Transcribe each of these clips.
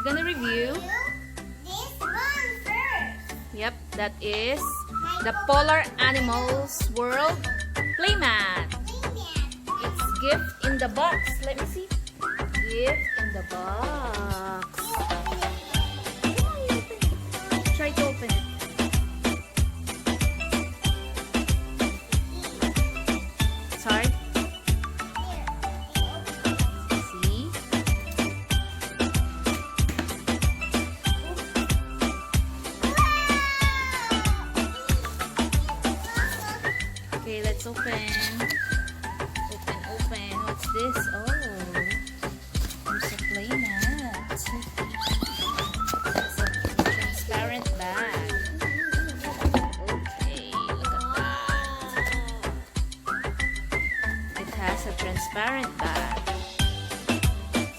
We're gonna review. This one first. Yep, that is the Polar Animals World Playmat. It's gift in the box. Let me see. Gift in the box. Try to open it. It's hard. See? Okay, let's open. Open. What's this? Oh, there's a playmat. It's a transparent bag. Okay, look at that. It has a transparent bag.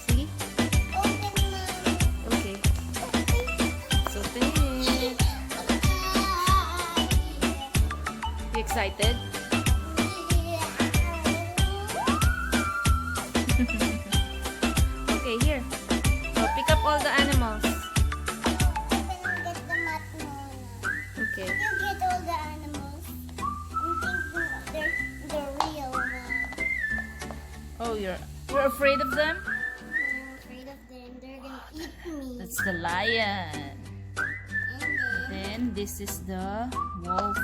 See? Okay. Let's open it. You excited? Okay, here. Oh, pick up all the animals. Okay. You get all the animals. I'm thinking they're real ones. Oh, you're afraid of them? I'm afraid of them. They're gonna eat me. That's the lion. And Then this is the wolf.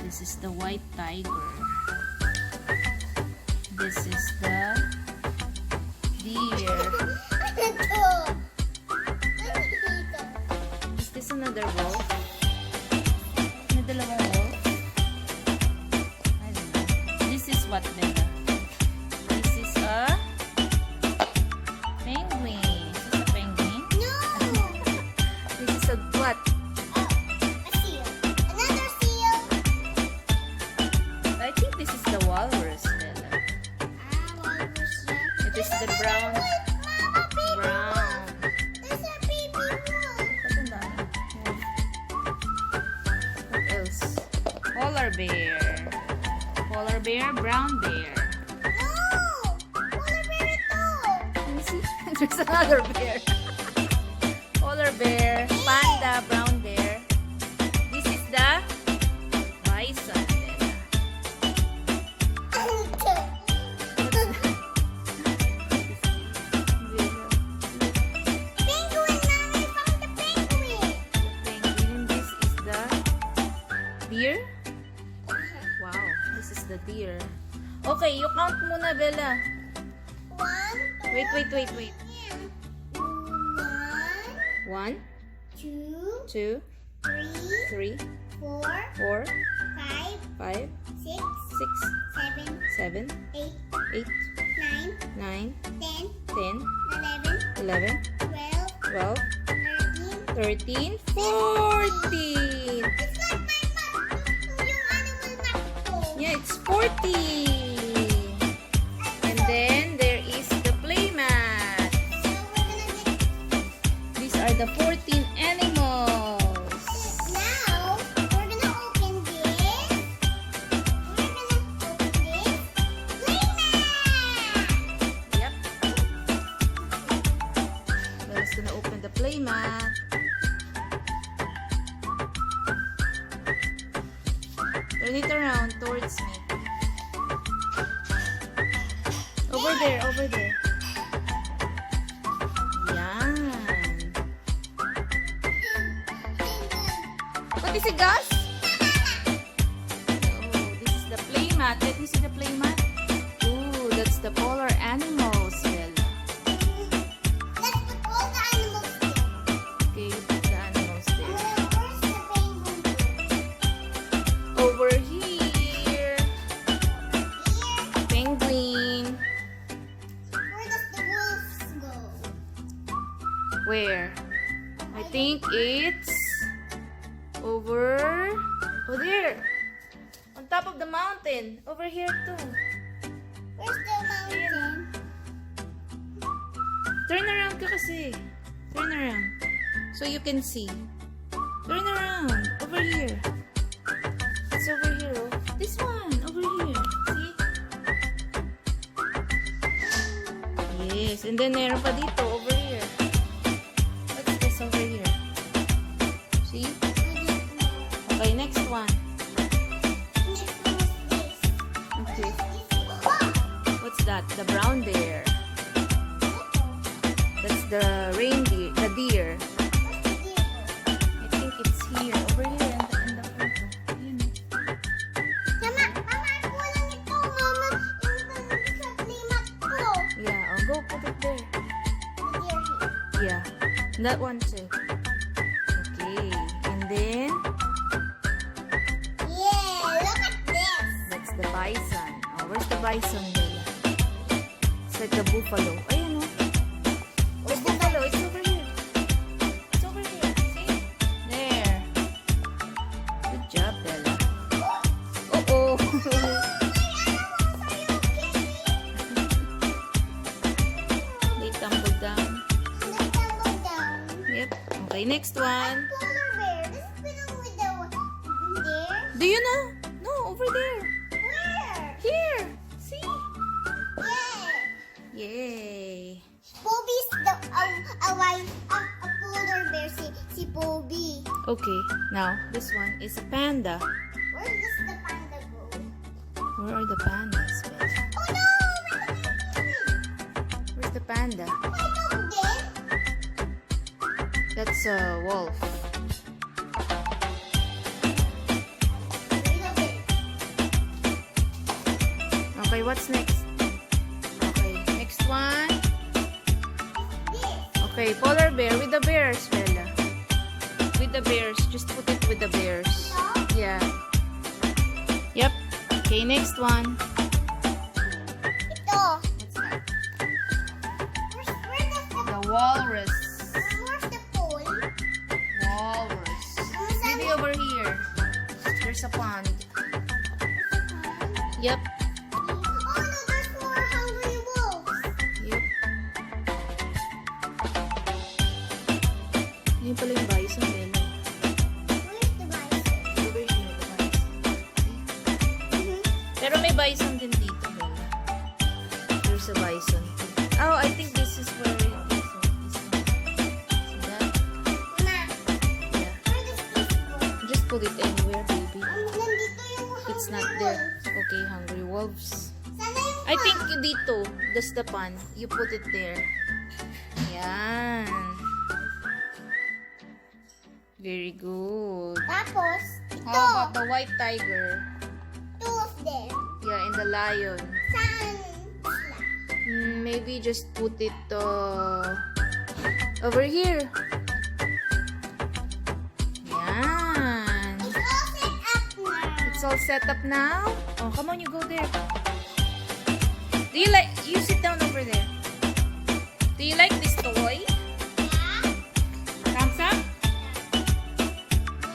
This is the white tiger. This is the deer. Is this another wolf? May dalawang wolf? I don't know. This is what, Bella? This is a penguin. Is this a penguin? No! This is a what? A seal. Another seal. I think this is the walrus, Bella. Walrus. It is the brown. Mama, baby Brown. wolf. There's a baby wolf. What ang dami? What else? Polar bear. Polar bear, brown bear. No! Polar bear ito. Let me see. There's another bear. Polar bear, panda, brown bear. This is the bison, Bella. Penguin, Mama, I found the penguin. Penguin. This is the deer. Wow, this is the deer. Okay, you count muna, Bella. One. Wait. One, 1, two, 2, three, 3, four, 4, five, 5, six, 6, seven, 7, eight, 8, nine, 9, 10, 10, 11, 11, 12, 12, 13. 13, 14. It's not my map. Yung animal map ko. Yeah, it's 14. And then there is the playmat. So we're gonna get These are the 14 animals. now. We're gonna open this. Playmat. Yep. Bella's gonna open the playmat. Turn it around towards me. Over there. Yan. What is it, Gus? Oh, this is the playmat. Let me see the playmat. Ooh, that's the polar animals, Bella. Let's put all the animals here. Okay, you put the animals there. Where's the penguin? Over here. Here. Penguin. Where does the wolves go? Where? I think it's over. Oh, there. On top of the mountain. Over here too. Where's the mountain? Turn around ka kasi. Turn around. So you can see. Turn around. Over here. It's over here. Oh. This one. Over here. See? Yes. Yes, and then meron pa dito, over here. What's this over here? See? Okay, next one. Okay. What's that? The brown bear. That's the reindeer, the deer. I think it's here, over here in the photo. Yun. Yeah, I'll go put it there. Yeah, that one too. Okay, and then that's the bison. Oh, where's the bison, Bella? It's like the buffalo. Ayan, oh. The buffalo, it's over here. It's over here. See? There. Good job, Bella. Uh-oh. They tumbled down. Yep. Okay, next one. Do you know? No, over there. Here. See? Yay. Poby's a polar bear. Si Poby. Okay, now this one is a panda. Where does the panda go? Where are the pandas, Bella? Oh no! Where's the panda? My dog then? That's a wolf. Okay, what's next? Okay, next one. Okay, polar bear with the bears, Bella. With the bears. Just put it with the bears. Yeah. Yep. Okay, next one. Ito. What's that? Where does The walrus. where's the pole? Walrus. Maybe over here. There's a pond. Yep. Oh no, there's more hungry wolves. Yep. Yun pala yung bison, Bella. Where's the bison? Over here, the bison. Pero may bison din dito, Bella. There's a bison. Oh, I think this is where it is. This one. See that? Ma, Yeah. where does this go? Just put it anywhere, baby. Nandito yung It's not hungry there. wolves. Okay, hungry wolves. Sana yung I think dito, that's the pan. You put it there. Yan. Very good. Tapos, ito. How about the white tiger? Two of them. Yeah, and the lion. Saan sila? Maybe just put it over here. Yan. It's all set up now. It's all set up now. Oh, come on, you go there. Do you like? You sit down over there. Do you like this toy? Yeah. Thumbs up? No,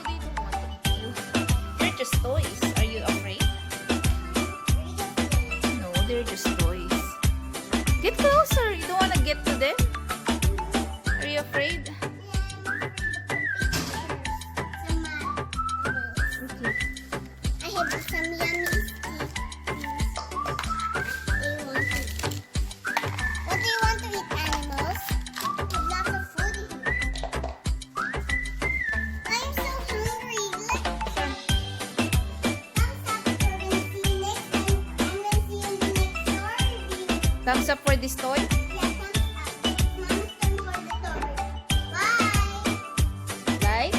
they don't want to eat you. They're just toys. Are you afraid? No, they're just toys. Get closer. You don't want to get to them? Are you afraid? Okay. I have some yummy sticks. What do you want to eat, animals? There's lots of food here. I'm so hungry. Thumbs up for this toy? Yeah, thumbs up. It's Mama's turn for the story. Bye. Like?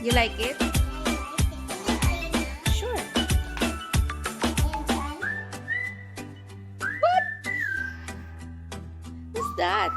You like it? Sure. What? What's that?